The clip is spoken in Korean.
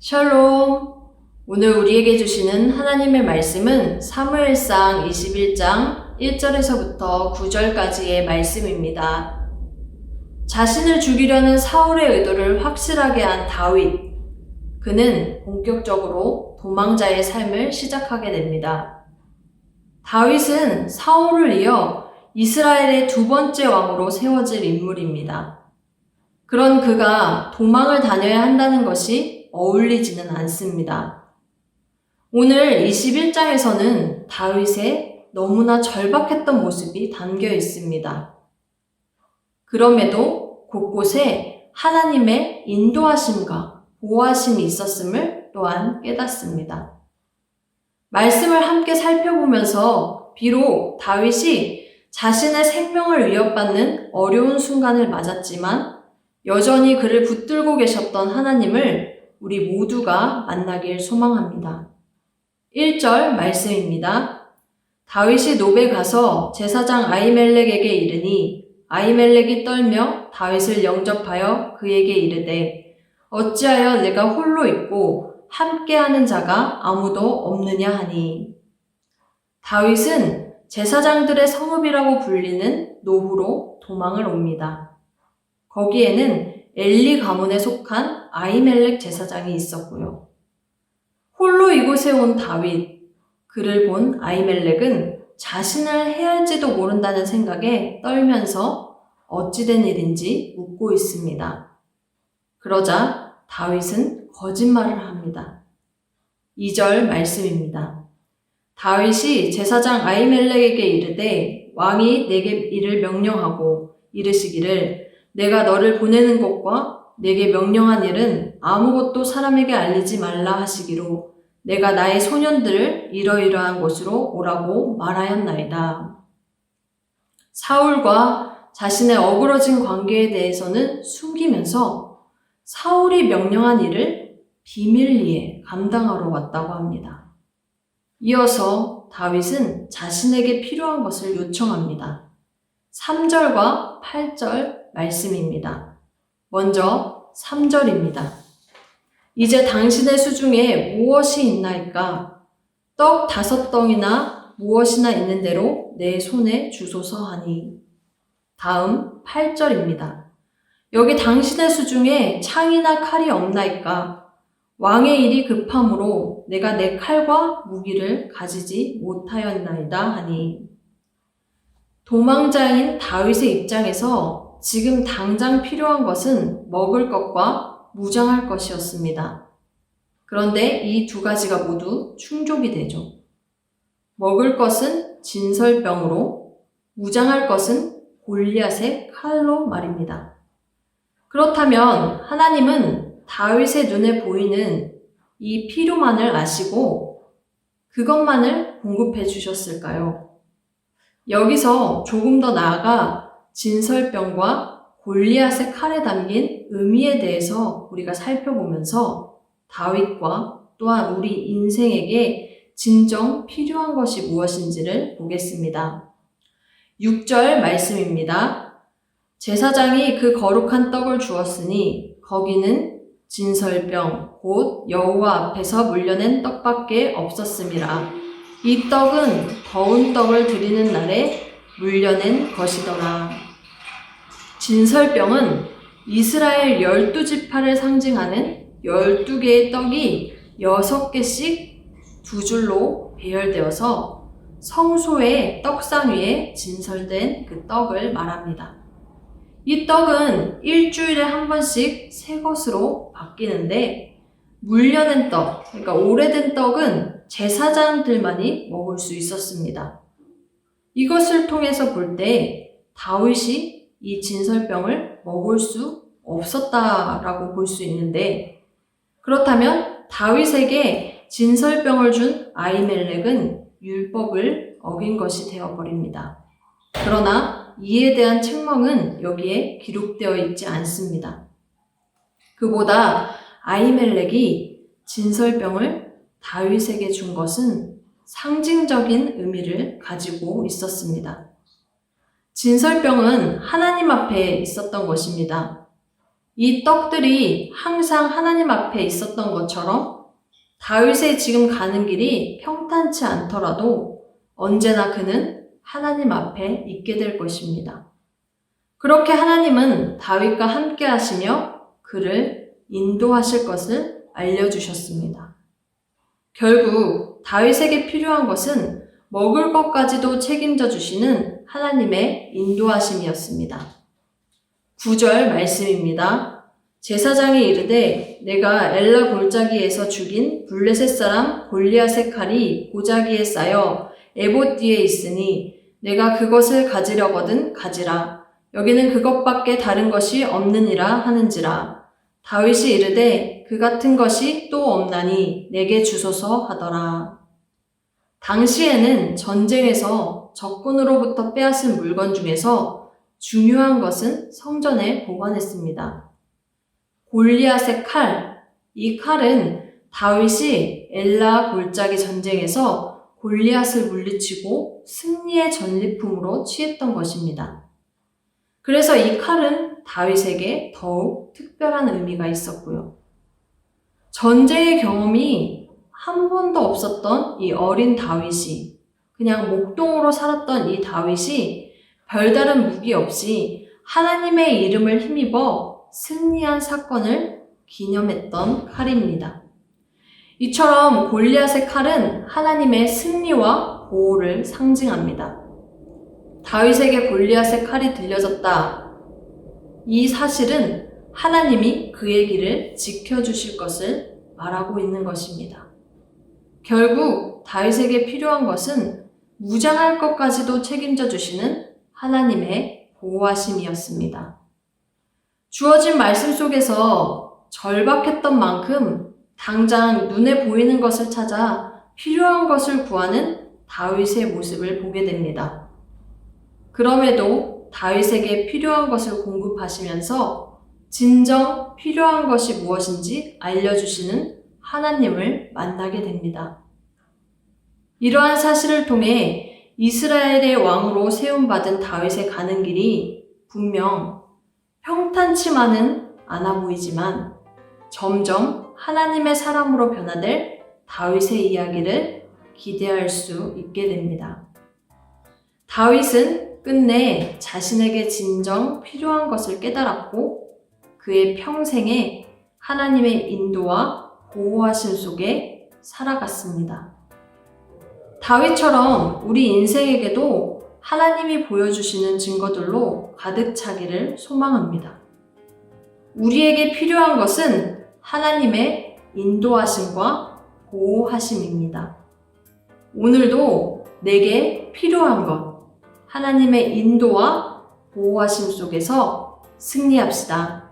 샬롬! 오늘 우리에게 주시는 하나님의 말씀은 사무엘상 21장 1절에서부터 9절까지의 말씀입니다. 자신을 죽이려는 사울의 의도를 확실하게 한 다윗. 그는 본격적으로 도망자의 삶을 시작하게 됩니다. 다윗은 사울을 이어 이스라엘의 두 번째 왕으로 세워질 인물입니다. 그런 그가 도망을 다녀야 한다는 것이 어울리지는 않습니다. 오늘 21장에서는 다윗의 너무나 절박했던 모습이 담겨 있습니다. 그럼에도 곳곳에 하나님의 인도하심과 보호하심이 있었음을 또한 깨닫습니다. 말씀을 함께 살펴보면서 비록 다윗이 자신의 생명을 위협받는 어려운 순간을 맞았지만 여전히 그를 붙들고 계셨던 하나님을 우리 모두가 만나길 소망합니다. 1절 말씀입니다. 다윗이 노베 가서 제사장 아히멜렉에게 이르니 아히멜렉이 떨며 다윗을 영접하여 그에게 이르되 어찌하여 내가 홀로 있고 함께하는 자가 아무도 없느냐 하니. 다윗은 제사장들의 성읍이라고 불리는 노브로 도망을 옵니다. 거기에는 엘리 가문에 속한 아히멜렉 제사장이 있었고요. 홀로 이곳에 온 다윗, 그를 본 아히멜렉은 자신을 해할지도 모른다는 생각에 떨면서 어찌된 일인지 묻고 있습니다. 그러자 다윗은 거짓말을 합니다. 2절 말씀입니다. 다윗이 제사장 아히멜렉에게 이르되 왕이 내게 이를 명령하고 이르시기를 내가 너를 보내는 것과 내게 명령한 일은 아무것도 사람에게 알리지 말라 하시기로 내가 나의 소년들을 이러이러한 곳으로 오라고 말하였나이다. 사울과 자신의 어그러진 관계에 대해서는 숨기면서 사울이 명령한 일을 비밀리에 감당하러 왔다고 합니다. 이어서 다윗은 자신에게 필요한 것을 요청합니다. 3절과 8절 말씀입니다. 먼저 3절입니다. 이제 당신의 수중에 무엇이 있나이까? 떡 5덩이나 무엇이나 있는 대로 내 손에 주소서 하니. 다음 8절입니다. 여기 당신의 수중에 창이나 칼이 없나이까? 왕의 일이 급함으로 내가 내 칼과 무기를 가지지 못하였나이다 하니. 도망자인 다윗의 입장에서 지금 당장 필요한 것은 먹을 것과 무장할 것이었습니다. 그런데 이 두 가지가 모두 충족이 되죠. 먹을 것은 진설병으로, 무장할 것은 골리앗의 칼로 말입니다. 그렇다면 하나님은 다윗의 눈에 보이는 이 필요만을 아시고 그것만을 공급해 주셨을까요? 여기서 조금 더 나아가 진설병과 골리앗의 칼에 담긴 의미에 대해서 우리가 살펴보면서 다윗과 또한 우리 인생에게 진정 필요한 것이 무엇인지를 보겠습니다. 6절 말씀입니다. 제사장이 그 거룩한 떡을 주었으니 거기는 진설병 곧 여호와 앞에서 물려낸 떡밖에 없었음이라. 이 떡은 더운 떡을 드리는 날에 물려낸 것이더라. 진설병은 이스라엘 12지파를 상징하는 12개의 떡이 6개씩 두 줄로 배열되어서 성소의 떡상 위에 진설된 그 떡을 말합니다. 이 떡은 일주일에 한 번씩 새 것으로 바뀌는데 물려낸 떡, 그러니까 오래된 떡은 제사장들만이 먹을 수 있었습니다. 이것을 통해서 볼 때 다윗이 이 진설병을 먹을 수 없었다라고 볼 수 있는데 그렇다면 다윗에게 진설병을 준 아히멜렉은 율법을 어긴 것이 되어버립니다. 그러나 이에 대한 책망은 여기에 기록되어 있지 않습니다. 그보다 아히멜렉이 진설병을 다윗에게 준 것은 상징적인 의미를 가지고 있었습니다. 진설병은 하나님 앞에 있었던 것입니다. 이 떡들이 항상 하나님 앞에 있었던 것처럼 다윗의 지금 가는 길이 평탄치 않더라도 언제나 그는 하나님 앞에 있게 될 것입니다. 그렇게 하나님은 다윗과 함께 하시며 그를 인도하실 것을 알려주셨습니다. 결국 다윗에게 필요한 것은 먹을 것까지도 책임져 주시는 하나님의 인도하심이었습니다. 9절 말씀입니다. 제사장이 이르되 내가 엘라 골짜기에서 죽인 블레셋 사람 골리앗의 칼이 고자기에 쌓여 에봇 뒤에 있으니 내가 그것을 가지려거든 가지라. 여기는 그것밖에 다른 것이 없느니라 하는지라. 다윗이 이르되 그 같은 것이 또 없나니 내게 주소서 하더라. 당시에는 전쟁에서 적군으로부터 빼앗은 물건 중에서 중요한 것은 성전에 보관했습니다. 골리앗의 칼, 이 칼은 다윗이 엘라 골짜기 전쟁에서 골리앗을 물리치고 승리의 전리품으로 취했던 것입니다. 그래서 이 칼은 다윗에게 더욱 특별한 의미가 있었고요. 전쟁의 경험이 한 번도 없었던 이 어린 다윗이, 그냥 목동으로 살았던 이 다윗이 별다른 무기 없이 하나님의 이름을 힘입어 승리한 사건을 기념했던 칼입니다. 이처럼 골리앗의 칼은 하나님의 승리와 보호를 상징합니다. 다윗에게 골리앗의 칼이 들려졌다. 이 사실은 하나님이 그의 길을 지켜주실 것을 말하고 있는 것입니다. 결국 다윗에게 필요한 것은 무장할 것까지도 책임져 주시는 하나님의 보호하심이었습니다. 주어진 말씀 속에서 절박했던 만큼 당장 눈에 보이는 것을 찾아 필요한 것을 구하는 다윗의 모습을 보게 됩니다. 그럼에도 다윗에게 필요한 것을 공급하시면서 진정 필요한 것이 무엇인지 알려주시는 하나님을 만나게 됩니다. 이러한 사실을 통해 이스라엘의 왕으로 세움받은 다윗의 가는 길이 분명 평탄치만은 않아 보이지만 점점 하나님의 사람으로 변화될 다윗의 이야기를 기대할 수 있게 됩니다. 다윗은 끝내 자신에게 진정 필요한 것을 깨달았고 그의 평생에 하나님의 인도와 보호하심 속에 살아갔습니다. 다윗처럼 우리 인생에게도 하나님이 보여주시는 증거들로 가득 차기를 소망합니다. 우리에게 필요한 것은 하나님의 인도하심과 보호하심입니다. 오늘도 내게 필요한 것, 하나님의 인도와 보호하심 속에서 승리합시다.